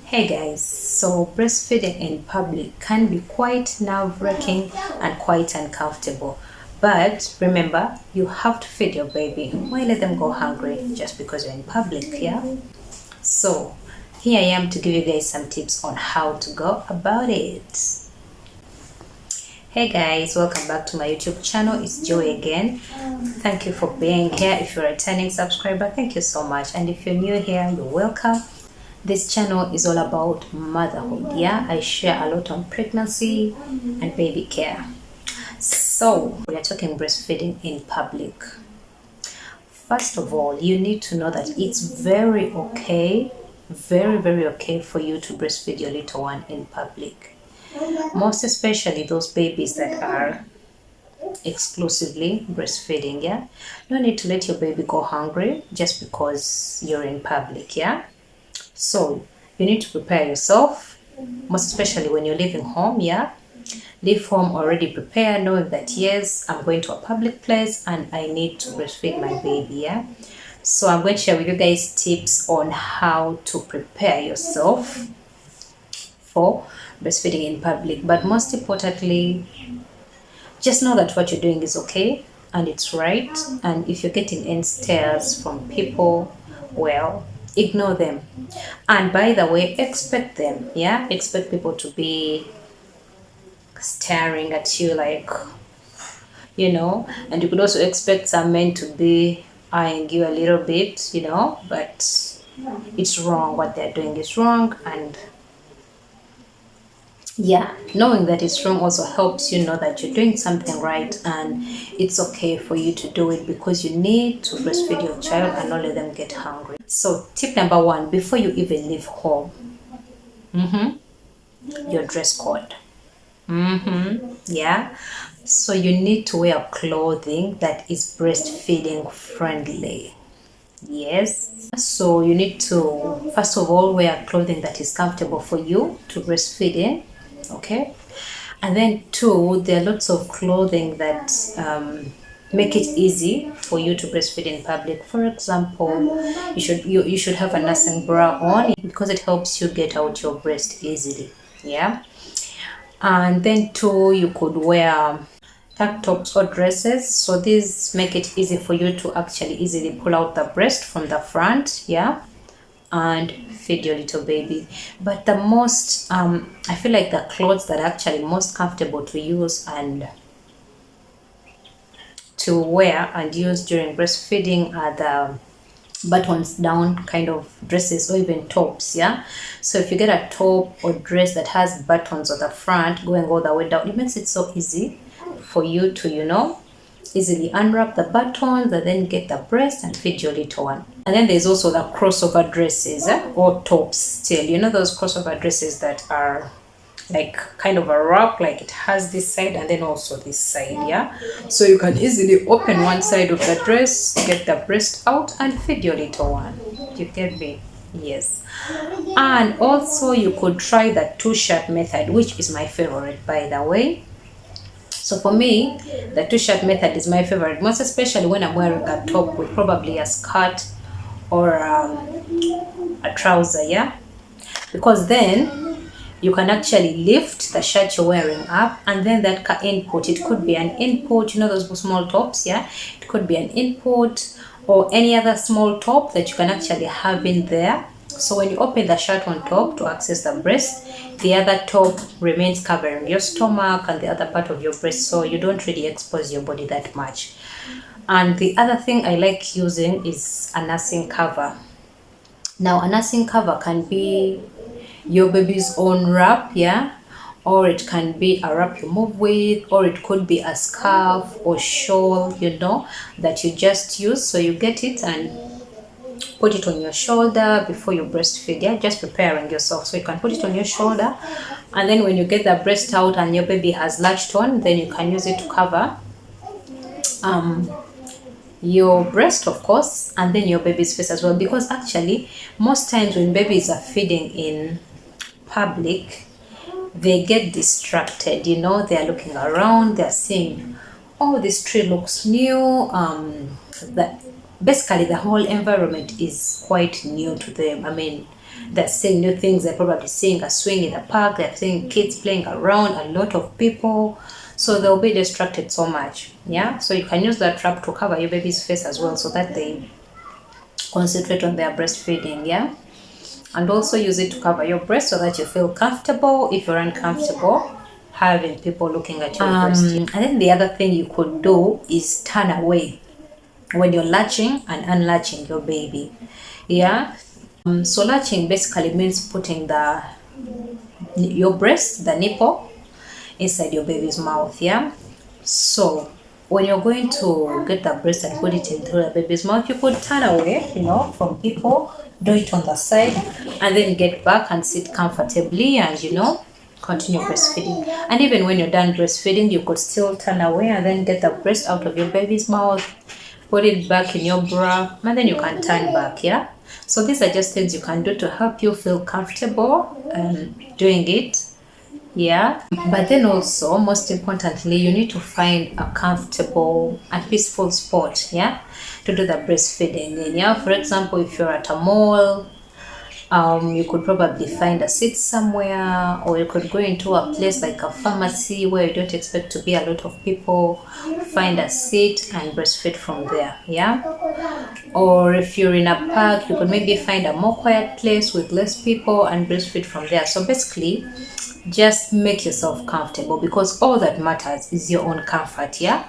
Hey guys, so breastfeeding in public can be quite nerve-wracking and quite uncomfortable. But remember, you have to feed your baby. Why let them go hungry just because you're in public, yeah? So here I am to give you guys some tips on how to go about it. Hey guys, welcome back to my YouTube channel. It's Joy again. Thank you for being here. If you're a returning subscriber, thank you so much. And if you're new here, you're welcome. This channel is all about motherhood. Yeah, I share a lot on pregnancy and baby care. So we are talking breastfeeding in public. First of all, you need to know that it's very okay, very okay for you to breastfeed your little one in public. Most especially those babies that are exclusively breastfeeding. Yeah, no need to let your baby go hungry just because you're in public. Yeah, so you need to prepare yourself, most especially when you're leaving home. Yeah, leave home already prepared, knowing that yes, I'm going to a public place and I need to breastfeed my baby. Yeah, so I'm going to share with you guys tips on how to prepare yourself for breastfeeding in public. But most importantly, just know that what you're doing is okay and it's right. And if you're getting any stares from people, well, ignore them. And by the way, expect them. Yeah, expect people to be staring at you, like, and you could also expect some men to be eyeing you a little bit, but it's wrong. What they're doing is wrong. And yeah, knowing that it's wrong also helps you know that you're doing something right, and it's okay for you to do it because you need to breastfeed your child and not let them get hungry. So tip number one, before you even leave home, your dress code. Yeah, so you need to wear clothing that is breastfeeding friendly. Yes, so you need to first of all wear clothing that is comfortable for you to breastfeed in. Okay, and then two, there are lots of clothing that make it easy for you to breastfeed in public. For example, you should have a nursing bra on because it helps you get out your breast easily. Yeah, and then two, you could wear tank tops or dresses, so these make it easy for you to actually easily pull out the breast from the front. Yeah, and feed your little baby. But the most I feel like the clothes that are actually most comfortable to use and to wear and use during breastfeeding are the buttons down kind of dresses or even tops. Yeah, so if you get a top or dress that has buttons on the front going all the way down, it makes it so easy for you to easily unwrap the buttons and then get the breast and feed your little one. And then there's also the crossover dresses or tops still. Those crossover dresses that are like kind of a wrap, like it has this side and then also this side. Yeah, so you can easily open one side of the dress, get the breast out and feed your little one. You get me? Yes. And also you could try the two-shot method, which is my favorite, by the way. So for me, the two-shot method is my favorite, most especially when I'm wearing a top with probably a skirt or a trouser. Yeah, because then you can actually lift the shirt you're wearing up, and then that input, it could be an input, those small tops. Yeah, it could be an input or any other small top that you can actually have in there. So when you open the shirt on top to access the breast, the other top remains covering your stomach and the other part of your breast, so you don't really expose your body that much. And the other thing I like using is a nursing cover. Now a nursing cover can be your baby's own wrap, yeah, or it can be a wrap you move with, or it could be a scarf or shawl, that you just use. So you get it and put it on your shoulder before you breastfeed. Yeah, just preparing yourself, so you can put it on your shoulder, and then when you get the breast out and your baby has latched on, then you can use it to cover your breast, of course, and then your baby's face as well. Because actually most times when babies are feeding in public, they get distracted. They're looking around, they're seeing, oh, this tree looks new. That basically the whole environment is quite new to them. I mean, They're seeing new things. They're probably seeing a swing in the park. They're seeing kids playing around, a lot of people. So they'll be distracted so much. Yeah. So you can use that wrap to cover your baby's face as well, so that they concentrate on their breastfeeding. Yeah. And also use it to cover your breast so that you feel comfortable if you're uncomfortable having people looking at your breast. And then the other thing you could do is turn away when you're latching and unlatching your baby. Yeah. So latching basically means putting your breast, the nipple, inside your baby's mouth. Yeah. So when you're going to get the breast and put it into the baby's mouth, you could turn away, from people, do it on the side, and then get back and sit comfortably and, continue breastfeeding. And even when you're done breastfeeding, you could still turn away and then get the breast out of your baby's mouth, put it back in your bra, and then you can turn back. Yeah. So these are just things you can do to help you feel comfortable doing it. Yeah. But then also, most importantly, you need to find a comfortable and peaceful spot, yeah, to do the breastfeeding in. Yeah. For example, if you're at a mall, you could probably find a seat somewhere, or you could go into a place like a pharmacy where you don't expect to be a lot of people, find a seat and breastfeed from there. Yeah. Or if you're in a park, you could maybe find a more quiet place with less people and breastfeed from there. So basically, just make yourself comfortable, because all that matters is your own comfort. Yeah.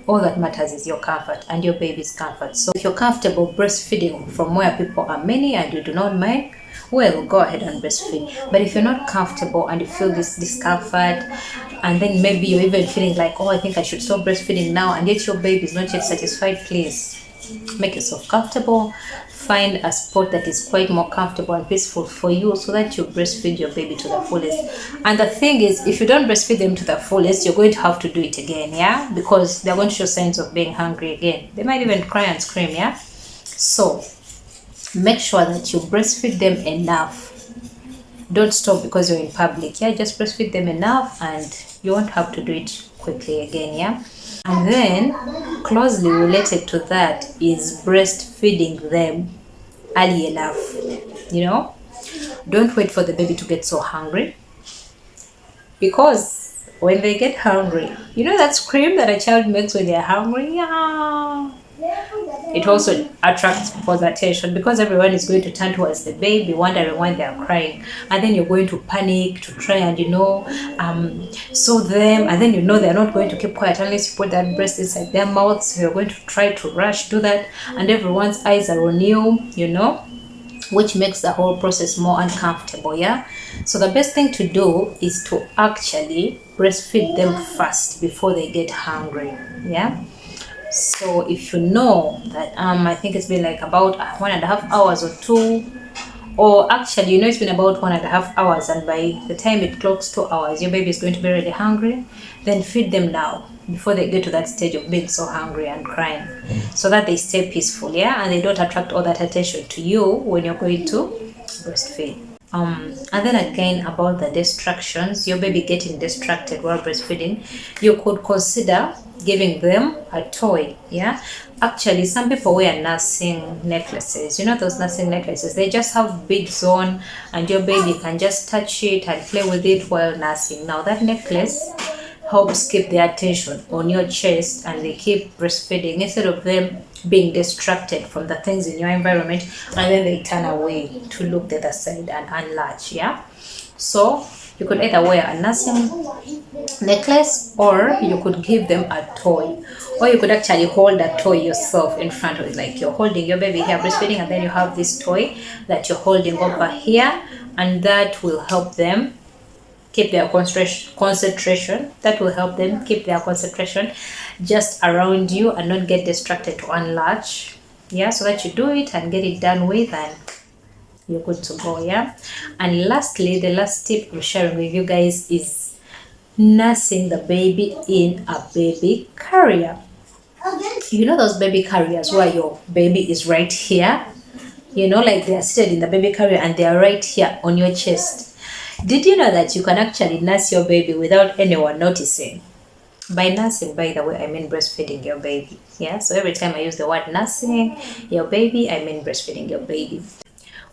All that matters is your comfort and your baby's comfort. So if you're comfortable breastfeeding from where people are many and you do not mind, well, go ahead and breastfeed. But if you're not comfortable and you feel this discomfort, and then maybe you're even feeling like, oh, I think I should stop breastfeeding now, and yet your baby is not yet satisfied, please make yourself comfortable. Find a spot that is quite more comfortable and peaceful for you, so that you breastfeed your baby to the fullest. And the thing is, if you don't breastfeed them to the fullest, you're going to have to do it again. Yeah. Because they're going to show signs of being hungry again. They might even cry and scream. Yeah. So make sure that you breastfeed them enough. Don't stop because you're in public. Yeah. Just breastfeed them enough and you won't have to do it quickly again. Yeah. And then closely related to that is breastfeeding them early enough. Don't wait for the baby to get so hungry, because when they get hungry, that scream that a child makes when they're hungry, yeah, it also attracts people's attention, because everyone is going to turn towards the baby, wondering why they're crying, and then you're going to panic to try and soothe them, and then they're not going to keep quiet unless you put that breast inside their mouths. So you're going to try to rush do that, and everyone's eyes are on you, which makes the whole process more uncomfortable. Yeah. So the best thing to do is to actually breastfeed them first before they get hungry. Yeah. So if you know that I think it's been like about 1.5 hours or 2, or actually it's been about 1.5 hours, and by the time it clocks 2 hours your baby is going to be really hungry, then feed them now before they get to that stage of being so hungry and crying, so that they stay peaceful. Yeah. And they don't attract all that attention to you when you're going to breastfeed. And then again, about the distractions, your baby getting distracted while breastfeeding, you could consider giving them a toy. Yeah. Actually, some people wear nursing necklaces. Those nursing necklaces, they just have beads on, and your baby can just touch it and play with it while nursing. Now that necklace helps keep their attention on your chest, and they keep breastfeeding instead of them being distracted from the things in your environment, and then they turn away to look the other side and unlatch. Yeah. So you could either wear a nursing necklace, or you could give them a toy, or you could actually hold a toy yourself in front of it, like you're holding your baby here breastfeeding, and then you have this toy that you're holding over here, and that will help them keep their concentration. That will help them keep their concentration just around you and not get distracted to unlatch. Yeah. So that you do it and get it done with, and you're good to go. Yeah. And lastly, the last tip I'm sharing with you guys is nursing the baby in a baby carrier. Those baby carriers where your baby is right here, like they are seated in the baby carrier and they are right here on your chest. Did you know that you can actually nurse your baby without anyone noticing? By nursing, by the way, I mean breastfeeding your baby. Yeah. So every time I use the word nursing your baby, I mean breastfeeding your baby.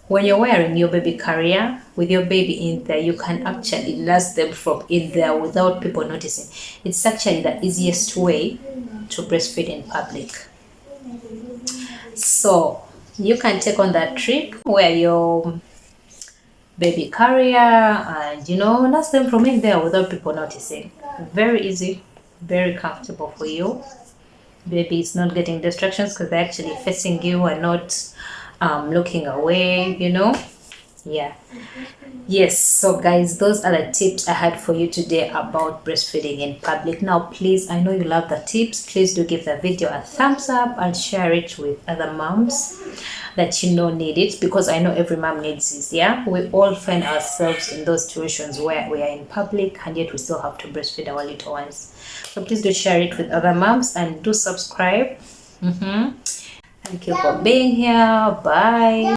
When you're wearing your baby carrier with your baby in there, you can actually nurse them from in there without people noticing. It's actually the easiest way to breastfeed in public. So you can take on that trick, wear your baby carrier and nurse them from in there without people noticing. Very easy, very comfortable for you. Baby is not getting distractions because they're actually facing you and not looking away, yeah. Yes, so guys, those are the tips I had for you today about breastfeeding in public. Now please, I know you love the tips, please do give the video a thumbs up and share it with other moms that need it, because I know every mom needs this. Yeah, we all find ourselves in those situations where we are in public and yet we still have to breastfeed our little ones. So please do share it with other moms and do subscribe. Thank you for being here. Bye.